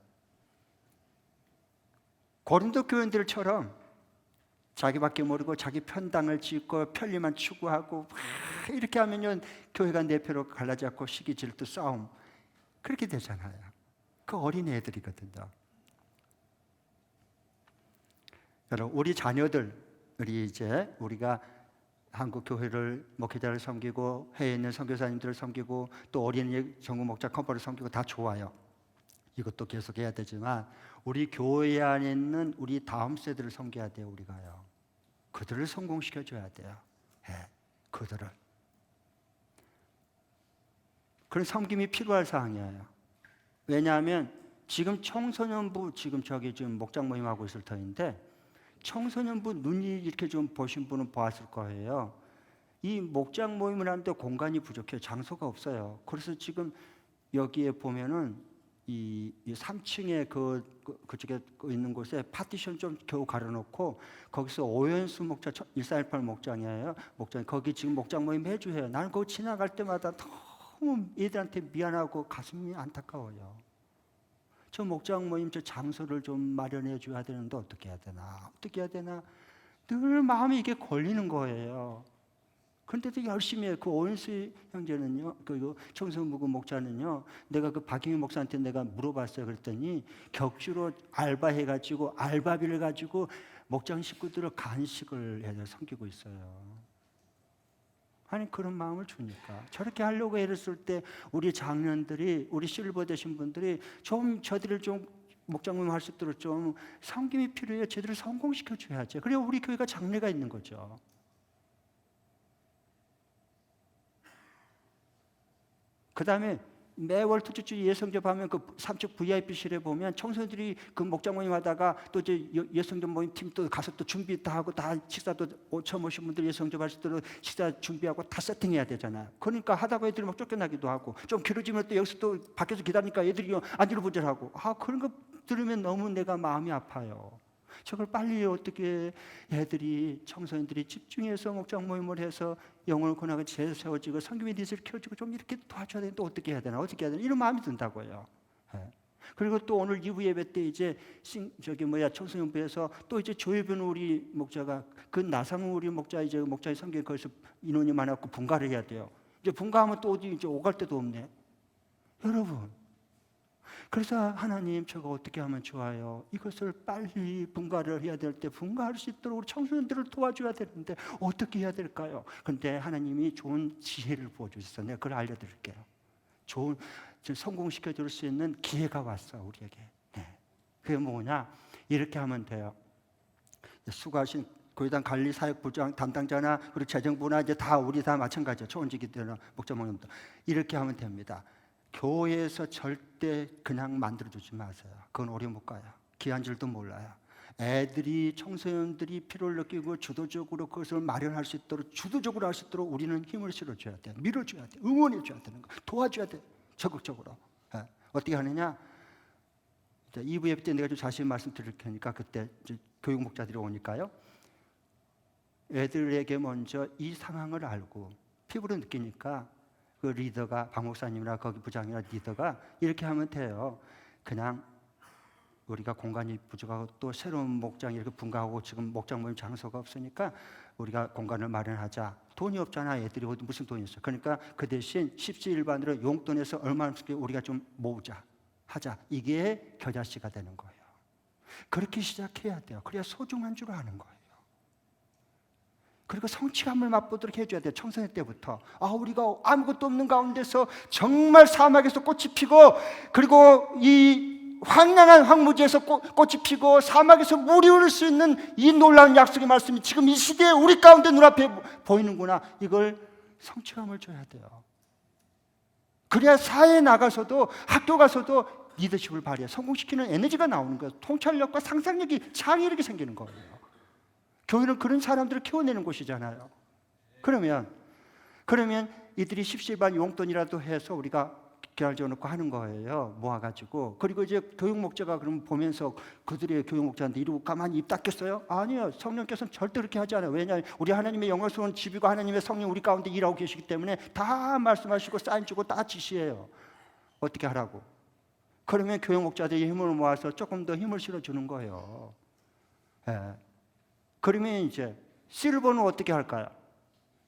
고린도 교인들처럼 자기밖에 모르고 자기 편당을 짓고 편리만 추구하고 이렇게 하면요, 교회가 내 표로 갈라졌고 시기 질투 싸움 그렇게 되잖아요. 그 어린 애들이거든요. 여러분, 우리 자녀들, 우리가 한국 교회를 목회자를 섬기고 해외에 있는 선교사님들을 섬기고 또 어린이 전국 목자 컨퍼런스 섬기고 다 좋아요. 이것도 계속해야 되지만 우리 교회 안에 있는 우리 다음 세대를 섬겨야 돼요. 우리가요. 그들을 성공시켜줘야 돼요. 네, 그들을. 그런 섬김이 필요할 사항이에요. 왜냐하면 지금 청소년부 지금 목장 모임하고 있을 터인데 청소년부 눈이 이렇게 좀 보신 분은 보았을 거예요. 이 목장 모임을 하는데 공간이 부족해요. 장소가 없어요. 그래서 지금 여기에 보면은 이 3층에 그쪽에 있는 곳에 파티션 좀 겨우 가려놓고 거기서 오연수 목자 1418 목장이에요. 거기 지금 목장 모임 매주 해요. 나는 거기 지나갈 때마다 너무 애들한테 미안하고 가슴이 안타까워요. 저 목장 모임 저 장소를 좀 마련해 줘야 되는데 어떻게 해야 되나 늘 마음에 이게 걸리는 거예요. 그런데도 열심히 해요. 그 오은수 형제는요, 그 청소부구 목자는요, 내가 그 박영희 목사한테 내가 물어봤어요. 그랬더니 격주로 알바해가지고 알바비를 가지고 목장 식구들을 간식을 해서 섬기고 있어요. 아니 그런 마음을 주니까 저렇게 하려고 애를 쓸 때 우리 장년들이, 우리 실버 되신 분들이 좀 저들을 좀 목장모임 할 수 있도록 좀 섬김이 필요해요. 저들을 성공시켜 줘야죠. 그래야 우리 교회가 장래가 있는 거죠. 그 다음에 매월 투주주 예성접 하면 그 삼척 VIP실에 보면 청소년들이 그 목장 모임 하다가 또 이제 예성접 모임 팀 또 가서 또 준비 다 하고 다 식사도 처음 오신 분들 예성접 할 수 있도록 식사 준비하고 다 세팅해야 되잖아요. 그러니까 하다가 애들이 막 쫓겨나기도 하고 좀 길어지면 또 여기서 또 밖에서 기다리니까 애들이 안절부절하고 그런 거 들으면 너무 내가 마음이 아파요. 저걸 빨리 어떻게 애들이 청소년들이 집중해서 목장 모임을 해서 영혼을 권하고 제 세워지고 성김의 닛을 키워주고 좀 이렇게 도와줘야 되는데 어떻게 해야 되나 이런 마음이 든다고요. 예. 그리고 또 오늘 2부 예배 때 이제 청소년부에서 또 이제 조혜변 우리 목자가 그 나상 우리 목자 이제 목자의 성경 거기서 인원이 많았고 분가를 해야 돼요. 이제 분가하면 또 어디 이제 오갈 데도 없네. 여러분. 그래서 하나님 저거 어떻게 하면 좋아요? 이것을 빨리 분가를 해야 될 때 분가할 수 있도록 우리 청소년들을 도와줘야 되는데 어떻게 해야 될까요? 그런데 하나님이 좋은 지혜를 부어주셨어요. 내가 그걸 알려드릴게요. 좋은 성공시켜줄 수 있는 기회가 왔어 우리에게. 네. 그게 뭐냐? 이렇게 하면 돼요. 수고하신 교회당 관리 사역부장 담당자나 그리고 재정부나 이제 다 우리 다 마찬가지죠. 초원지기들이나 목자 모임도 이렇게 하면 됩니다. 교회에서 절대 그냥 만들어주지 마세요. 그건 오래 못 가요. 귀한 줄도 몰라요. 애들이 청소년들이 필요를 느끼고 주도적으로 그것을 마련할 수 있도록 주도적으로 할 수 있도록 우리는 힘을 실어줘야 돼. 밀어줘야 돼. 응원해줘야 되는 거. 도와줘야 돼. 적극적으로. 네. 어떻게 하느냐? 2부 예배 때 내가 좀 자세히 말씀드릴 테니까 그때 교육 목자들이 오니까요. 애들에게 먼저 이 상황을 알고 피부로 느끼니까 그 리더가 박 목사님이나 거기 부장이나 리더가 이렇게 하면 돼요. 그냥 우리가 공간이 부족하고 또 새로운 목장이 이렇게 분가하고 지금 목장 모임 장소가 없으니까 우리가 공간을 마련하자. 돈이 없잖아. 애들이 무슨 돈이 있어. 그러니까 그 대신 십시일반으로 용돈에서 얼마씩 우리가 좀 모으자. 하자. 이게 겨자씨가 되는 거예요. 그렇게 시작해야 돼요. 그래야 소중한 줄 아는 거예요. 그리고 성취감을 맛보도록 해줘야 돼요. 청소년 때부터. 우리가 아무것도 없는 가운데서 정말 사막에서 꽃이 피고 그리고 이 황량한 황무지에서 꽃이 피고 사막에서 물이 흐를 수 있는 이 놀라운 약속의 말씀이 지금 이 시대에 우리 가운데 눈앞에 보이는구나. 이걸 성취감을 줘야 돼요. 그래야 사회에 나가서도 학교 가서도 리더십을 발휘해 성공시키는 에너지가 나오는 거예요. 통찰력과 상상력이 창의력이 생기는 거예요. 교회는 그런 사람들을 키워내는 곳이잖아요. 그러면 이들이 십시일반 용돈이라도 해서 우리가 계획 놓고 하는 거예요. 모아가지고. 그리고 이제 교육 목자가 그러면 보면서 그들의 교육 목자한테 이러고 가만히 입 닫겠어요? 아니요. 성령께서는 절대 그렇게 하지 않아요. 왜냐하면 우리 하나님의 영광스러운 집이고 하나님의 성령 우리 가운데 일하고 계시기 때문에 다 말씀하시고 사인 주고 다 지시해요. 어떻게 하라고. 그러면 교육 목자들이 힘을 모아서 조금 더 힘을 실어주는 거예요. 예. 그러면 이제 실버는 어떻게 할까요?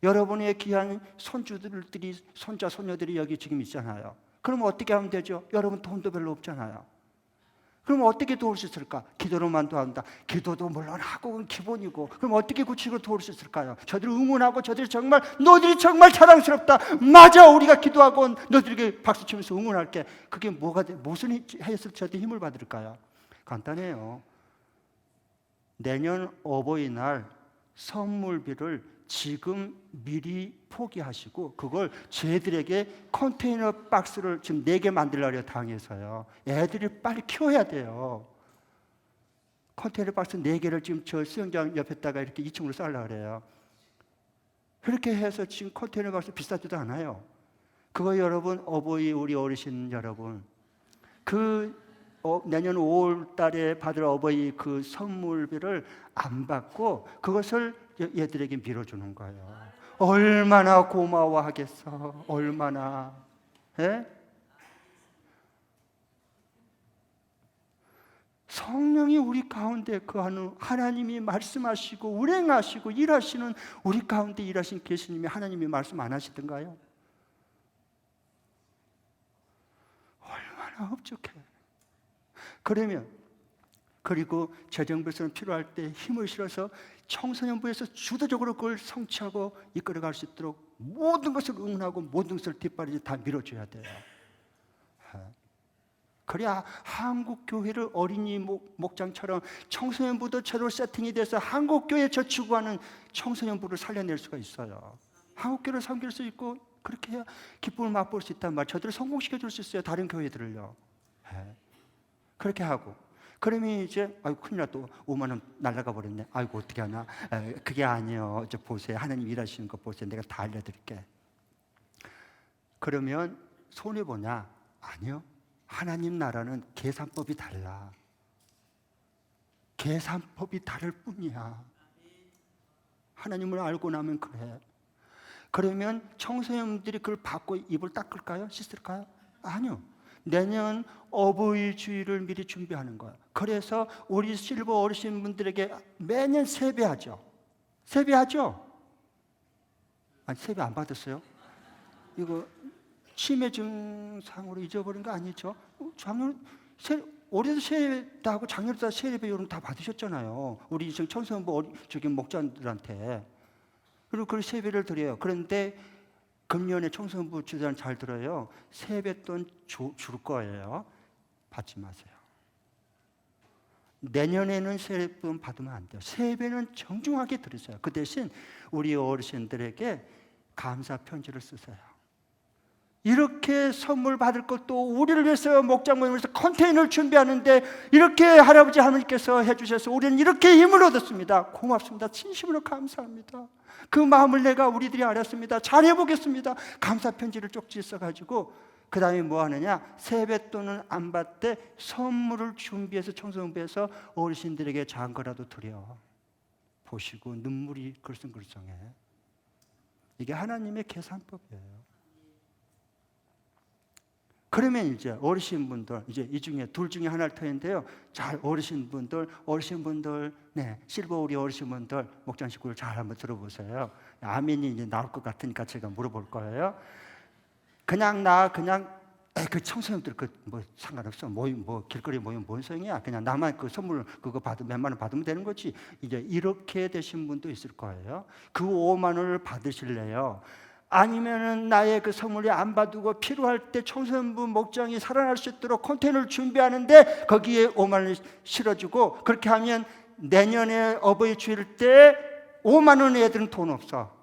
여러분의 귀한 손주들이 손자 손녀들이 여기 지금 있잖아요. 그럼 어떻게 하면 되죠? 여러분 돈도 별로 없잖아요. 그럼 어떻게 도울 수 있을까? 기도로만 도한다. 기도도 물론 하고 그건 기본이고. 그럼 어떻게 구체적으로 도울 수 있을까요? 저들 응원하고 저들이 정말 너희들이 정말 자랑스럽다. 맞아 우리가 기도하고 너희들에게 박수치면서 응원할게. 그게 무슨 해서 저한테 힘을 받을까요? 간단해요. 내년 어버이날 선물비를 지금 미리 포기하시고 그걸 저희들에게 컨테이너 박스를 지금 4개 만들려고 당해서요. 애들이 빨리 키워야 돼요. 컨테이너 박스 4개를 지금 저 수영장 옆에다가 이렇게 2층으로 쌓으려고 그래요. 그렇게 해서 지금 컨테이너 박스 비싸지도 않아요. 그거 여러분 우리 어르신 여러분 내년 5월 달에 받을 어버이 그 선물비를 안 받고 그것을 얘들에게 밀어주는 거예요. 얼마나 고마워하겠어. 얼마나. 예? 성령이 우리 가운데 거하는 하나님이 말씀하시고 운행하시고 일하시는 우리 가운데 일하신 계시님이 하나님이 말씀 안 하시던가요? 얼마나 흡족해. 그리고 재정부에서는 필요할 때 힘을 실어서 청소년부에서 주도적으로 그걸 성취하고 이끌어갈 수 있도록 모든 것을 응원하고 모든 것을 뒷발이 다 밀어줘야 돼요. 그래야 한국교회를 어린이 목장처럼 청소년부도 제대로 세팅이 돼서 한국교회 저축하는 청소년부를 살려낼 수가 있어요. 한국교회를 섬길 수 있고 그렇게 해야 기쁨을 맛볼 수 있단 말이에요. 저들을 성공시켜 줄 수 있어요. 다른 교회들을요. 그렇게 하고 그러면 이제 큰일 났다. 5만 원 날아가 버렸네. 아이고 어떻게 하나. 그게 아니에요. 이제 보세요. 하나님 일하시는 거 보세요. 내가 다 알려드릴게. 그러면 손해보냐? 아니요. 하나님 나라는 계산법이 달라. 계산법이 다를 뿐이야. 하나님을 알고 나면 그래. 그러면 청소년들이 그걸 받고 입을 닦을까요? 씻을까요? 아니요. 내년 어버이 주일을 미리 준비하는 거야. 그래서 우리 실버 어르신분들에게 매년 세배하죠. 세배하죠? 아니, 세배 안 받았어요? 이거 치매 증상으로 잊어버린 거 아니죠? 작년 올해도 세배도 하고 작년에도 세배 여러분 다 받으셨잖아요. 우리 청소년부 저기 목자들한테. 그리고 그 세배를 드려요. 그런데 금년에 청소년부 주단 잘 들어요. 세뱃돈 줄 거예요. 받지 마세요. 내년에는 세뱃돈 받으면 안 돼요. 세배는 정중하게 드리세요. 그 대신 우리 어르신들에게 감사 편지를 쓰세요. 이렇게 선물 받을 것도 우리를 위해서 목장모임을 위해서 컨테이너를 준비하는데 이렇게 할아버지 할머니께서 해주셔서 우리는 이렇게 힘을 얻었습니다. 고맙습니다. 진심으로 감사합니다. 그 마음을 내가 우리들이 알았습니다. 잘해보겠습니다. 감사 편지를 쪽지 써가지고 그 다음에 뭐 하느냐, 세뱃돈은 안 받되 선물을 준비해서 청소년부에서 어르신들에게 작은 거라도 드려 보시고 눈물이 글썽글썽해. 이게 하나님의 계산법이에요. 그러면 이제 어르신분들, 이제 이 중에 둘 중에 하나를 터는데요. 잘 어르신분들, 네, 실버 우리 어르신분들 목장 식구를 잘 한번 들어보세요. 아멘이 이제 나올 것 같으니까 제가 물어볼 거예요. 그냥 그 청소년들 뭐 상관없어. 모임 뭐 길거리 모임 뭔 소용이야. 그냥 나만 그 선물 그거 몇만 원 받으면 되는 거지. 이제 이렇게 되신 분도 있을 거예요. 그 5만 원을 받으실래요? 아니면은 나의 그 선물이 안 받고 필요할 때 청소년부 목장이 살아날 수 있도록 컨테이너를 준비하는데 거기에 5만 원을 실어주고, 그렇게 하면 내년에 어버이 주일 때 5만 원 애들은 돈 없어.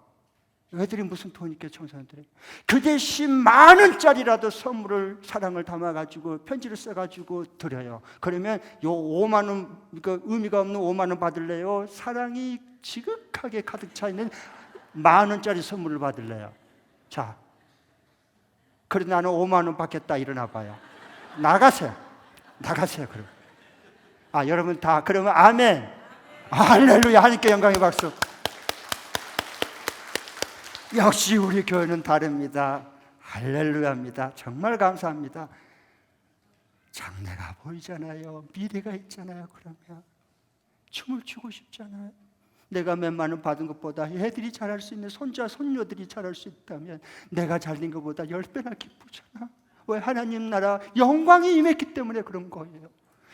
애들이 무슨 돈 있게 청소년들이. 그 대신 만 원짜리라도 선물을 사랑을 담아가지고 편지를 써가지고 드려요. 그러면 요 5만 원, 그 의미가 없는 5만 원 받을래요? 사랑이 지극하게 가득 차 있는 만 원짜리 선물을 받을래요? 자, 그래 나는 5만 원 받겠다. 일어나 봐요. 나가세요. 그럼. 여러분 다 그러면 아멘. 할렐루야. 하나님께 영광의 박수. 역시 우리 교회는 다릅니다. 할렐루야입니다. 정말 감사합니다. 장래가 보이잖아요. 미래가 있잖아요. 그러면 춤을 추고 싶잖아요. 내가 몇만 원 받은 것보다 애들이 잘할 수 있는 손자, 손녀들이 잘할 수 있다면 내가 잘된 것보다 10배나 기쁘잖아. 왜? 하나님 나라 영광이 임했기 때문에 그런 거예요.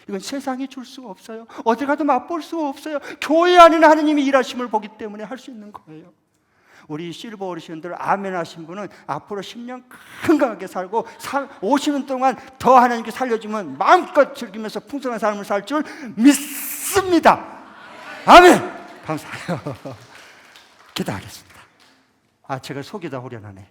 이건 세상이 줄 수 없어요. 어디 가도 맛볼 수 없어요. 교회 안에는 하나님이 일하심을 보기 때문에 할 수 있는 거예요. 우리 실버 어르신들 아멘 하신 분은 앞으로 10년 건강하게 살고 50년 동안 더 하나님께 살려주면 마음껏 즐기면서 풍성한 삶을 살 줄 믿습니다. 아멘. 감사해요. 기도하겠습니다. 제가 속이 다 후련하네.